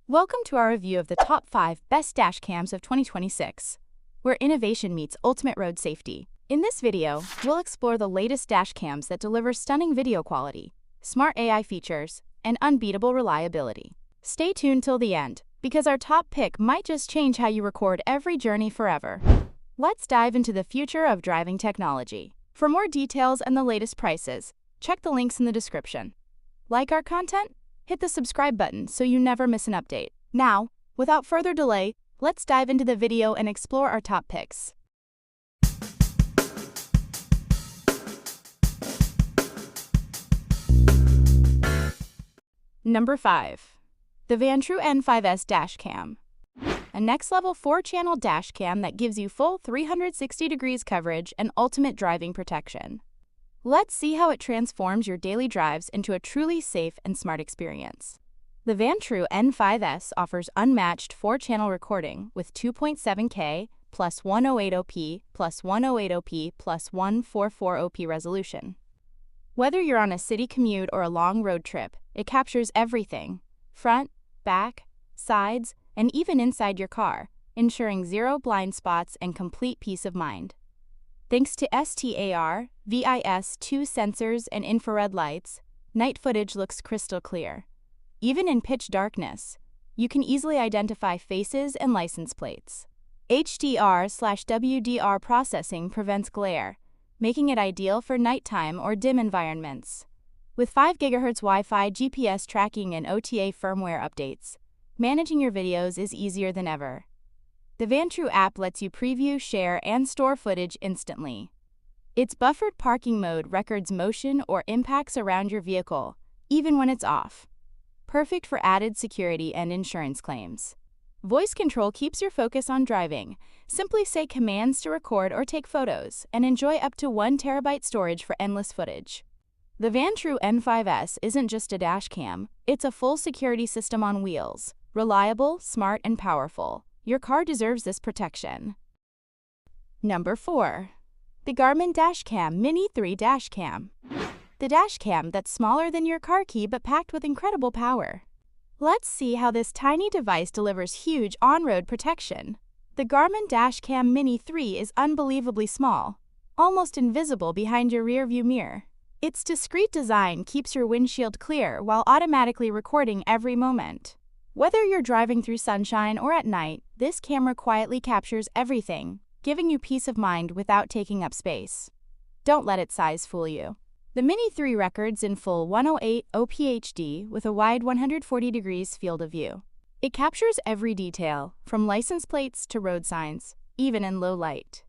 Welcome to our review of the top 5 best dash cams of 2026, where innovation meets ultimate road safety. In this video, we'll explore the latest dash cams that deliver stunning video quality, smart AI features, and unbeatable reliability. Stay tuned till the end, because our top pick might just change how you record every journey forever. Let's dive into the future of driving technology. For more details and the latest prices, check the links in the description. Like our content? Hit the subscribe button so you never miss an update. Now, without further delay, let's dive into the video and explore our top picks. Number 5. The Vantrue N5S Dashcam. A next-level 4-channel dashcam that gives you full 360 degrees coverage and ultimate driving protection. Let's see how it transforms your daily drives into a truly safe and smart experience. The Vantrue N5S offers unmatched 4-channel recording with 2.7K plus 1080p plus 1080p plus 1440p resolution. Whether you're on a city commute or a long road trip, it captures everything: front, back, sides, and even inside your car, ensuring zero blind spots and complete peace of mind. Thanks to STAR, VIS2 sensors and infrared lights, night footage looks crystal clear. Even in pitch darkness, you can easily identify faces and license plates. HDR/WDR processing prevents glare, making it ideal for nighttime or dim environments. With 5 GHz Wi-Fi, GPS tracking, and OTA firmware updates, managing your videos is easier than ever. The Vantrue app lets you preview, share, and store footage instantly. Its buffered parking mode records motion or impacts around your vehicle, even when it's off. Perfect for added security and insurance claims. Voice control keeps your focus on driving. Simply say commands to record or take photos, and enjoy up to 1 TB storage for endless footage. The Vantrue N5S isn't just a dash cam, it's a full security system on wheels. Reliable, smart, and powerful. Your car deserves this protection. Number 4. The Garmin Dashcam Mini 3 Dashcam. The dashcam that's smaller than your car key but packed with incredible power. Let's see how this tiny device delivers huge on-road protection. The Garmin Dashcam Mini 3 is unbelievably small, almost invisible behind your rearview mirror. Its discreet design keeps your windshield clear while automatically recording every moment. Whether you're driving through sunshine or at night, this camera quietly captures everything, giving you peace of mind without taking up space. Don't let its size fool you. The Mini 3 records in full 108p HD with a wide 140 degrees field of view. It captures every detail, from license plates to road signs, even in low light.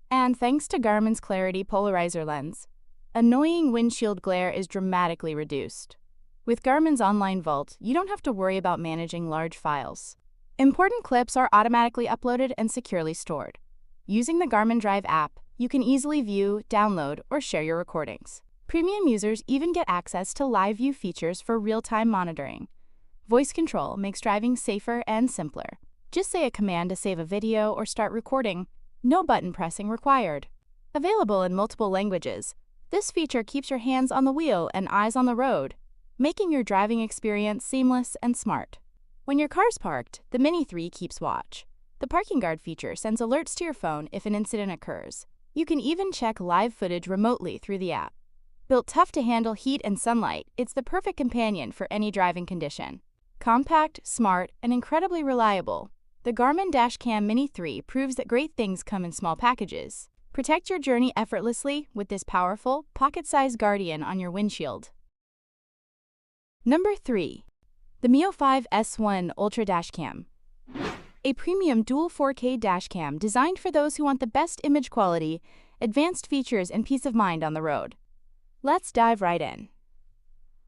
And thanks to Garmin's Clarity Polarizer lens, annoying windshield glare is dramatically reduced. With Garmin's online vault, you don't have to worry about managing large files. Important clips are automatically uploaded and securely stored. Using the Garmin Drive app, you can easily view, download, or share your recordings. Premium users even get access to live view features for real-time monitoring. Voice control makes driving safer and simpler. Just say a command to save a video or start recording. No button pressing required. Available in multiple languages, this feature keeps your hands on the wheel and eyes on the road, making your driving experience seamless and smart. When your car's parked, the Mini 3 keeps watch. The parking guard feature sends alerts to your phone if an incident occurs. You can even check live footage remotely through the app. Built tough to handle heat and sunlight, it's the perfect companion for any driving condition. Compact, smart, and incredibly reliable, the Garmin Dashcam Mini 3 proves that great things come in small packages. Protect your journey effortlessly with this powerful, pocket-sized guardian on your windshield. Number 3. The Miofive S1 Ultra Dashcam. A premium dual 4K dashcam designed for those who want the best image quality, advanced features, and peace of mind on the road. Let's dive right in.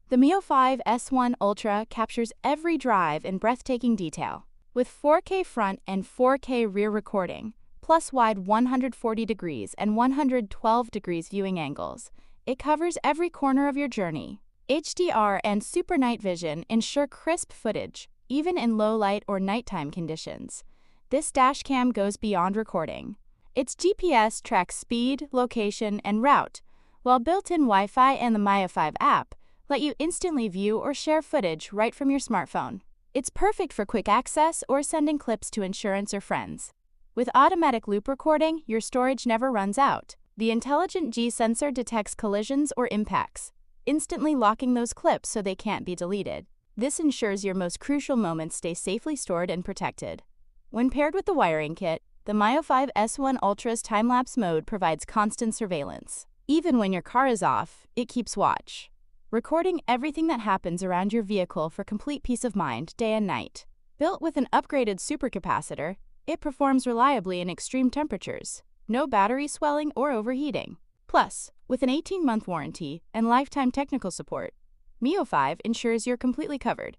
The Miofive S1 Ultra captures every drive in breathtaking detail. With 4K front and 4K rear recording, plus wide 140 degrees and 112 degrees viewing angles, it covers every corner of your journey. HDR and super night vision ensure crisp footage, even in low light or nighttime conditions. This dashcam goes beyond recording. Its GPS tracks speed, location, and route, while built-in Wi-Fi and the Miofive app let you instantly view or share footage right from your smartphone. It's perfect for quick access or sending clips to insurance or friends. With automatic loop recording, your storage never runs out. The intelligent G sensor detects collisions or impacts, instantly locking those clips so they can't be deleted. This ensures your most crucial moments stay safely stored and protected. When paired with the wiring kit, the Miofive S1 Ultra's time-lapse mode provides constant surveillance. Even when your car is off, it keeps watch, recording everything that happens around your vehicle for complete peace of mind, day and night. Built with an upgraded supercapacitor, it performs reliably in extreme temperatures. No battery swelling or overheating. Plus, with an 18-month warranty and lifetime technical support, Miofive ensures you're completely covered.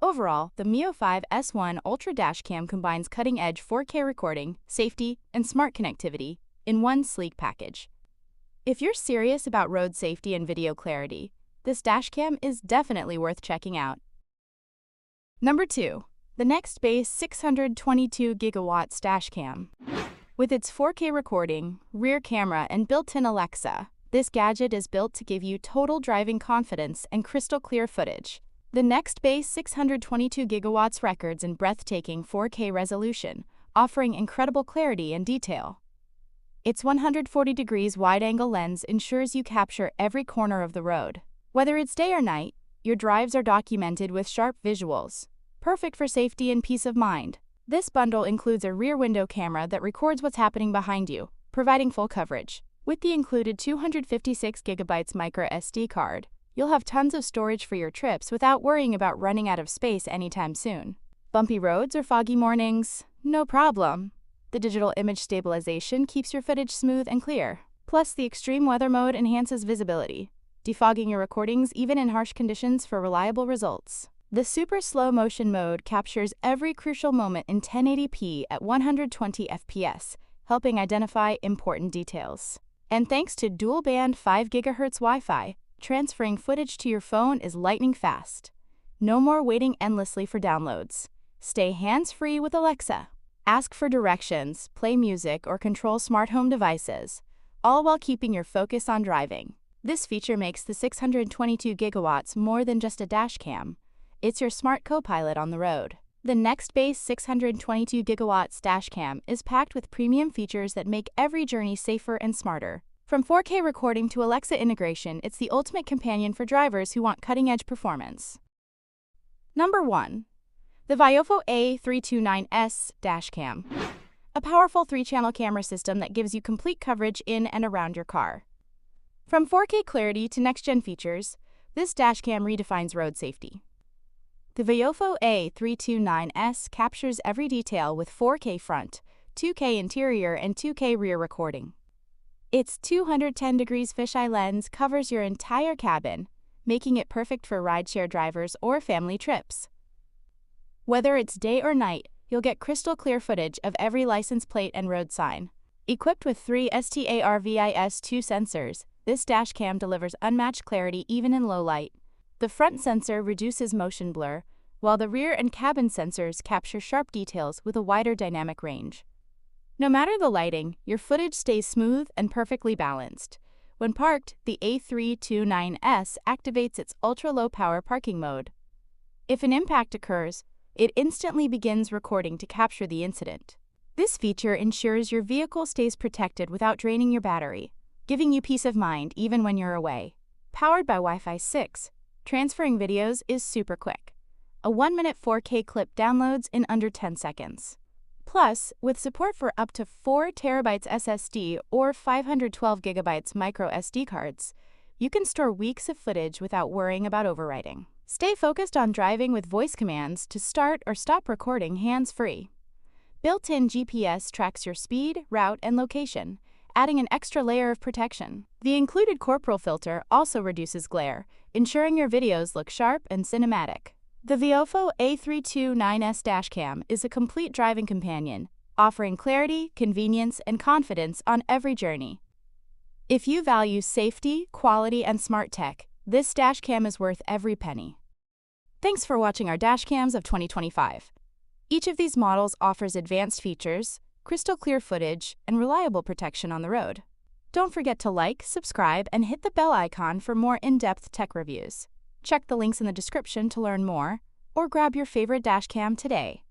Overall, the Miofive S1 Ultra Dashcam combines cutting-edge 4K recording, safety, and smart connectivity in one sleek package. If you're serious about road safety and video clarity, this dashcam is definitely worth checking out. Number 2. The Nextbase 622GW Dashcam. With its 4K recording, rear camera, and built-in Alexa, this gadget is built to give you total driving confidence and crystal-clear footage. The Nextbase 622GW records in breathtaking 4K resolution, offering incredible clarity and detail. Its 140 degrees wide-angle lens ensures you capture every corner of the road. Whether it's day or night, your drives are documented with sharp visuals, perfect for safety and peace of mind. This bundle includes a rear window camera that records what's happening behind you, providing full coverage. With the included 256GB micro SD card, you'll have tons of storage for your trips without worrying about running out of space anytime soon. Bumpy roads or foggy mornings? No problem. The digital image stabilization keeps your footage smooth and clear. Plus, the extreme weather mode enhances visibility, defogging your recordings even in harsh conditions for reliable results. The super slow motion mode captures every crucial moment in 1080p at 120 FPS, helping identify important details. And thanks to dual-band 5 GHz Wi-Fi, transferring footage to your phone is lightning fast. No more waiting endlessly for downloads. Stay hands-free with Alexa. Ask for directions, play music, or control smart home devices, all while keeping your focus on driving. This feature makes the 622GW more than just a dashcam. It's your smart co-pilot on the road. The Nextbase 622GW dashcam is packed with premium features that make every journey safer and smarter. From 4K recording to Alexa integration, it's the ultimate companion for drivers who want cutting-edge performance. Number 1. The Viofo A329S Dashcam. A powerful 3-channel camera system that gives you complete coverage in and around your car. From 4K clarity to next-gen features, this dashcam redefines road safety. The Viofo A329S captures every detail with 4K front, 2K interior, and 2K rear recording. Its 210 degrees fisheye lens covers your entire cabin, making it perfect for rideshare drivers or family trips. Whether it's day or night, you'll get crystal-clear footage of every license plate and road sign. Equipped with 3 STARVIS2 sensors, this dashcam delivers unmatched clarity even in low light. The front sensor reduces motion blur, while the rear and cabin sensors capture sharp details with a wider dynamic range. No matter the lighting, your footage stays smooth and perfectly balanced. When parked, the A329S activates its ultra-low power parking mode. If an impact occurs, it instantly begins recording to capture the incident. This feature ensures your vehicle stays protected without draining your battery, giving you peace of mind even when you're away. Powered by Wi-Fi 6, transferring videos is super quick. A 1-minute 4K clip downloads in under 10 seconds. Plus, with support for up to 4 TB SSD or 512 GB micro SD cards, you can store weeks of footage without worrying about overwriting. Stay focused on driving with voice commands to start or stop recording hands-free. Built-in GPS tracks your speed, route, and location, adding an extra layer of protection. The included corporal filter also reduces glare, ensuring your videos look sharp and cinematic. The Viofo A329S Dashcam is a complete driving companion, offering clarity, convenience, and confidence on every journey. If you value safety, quality, and smart tech, this dashcam is worth every penny. Thanks for watching our dashcams of 2025. Each of these models offers advanced features, crystal clear footage, and reliable protection on the road. Don't forget to like, subscribe, and hit the bell icon for more in-depth tech reviews. Check the links in the description to learn more. or grab your favorite dashcam today.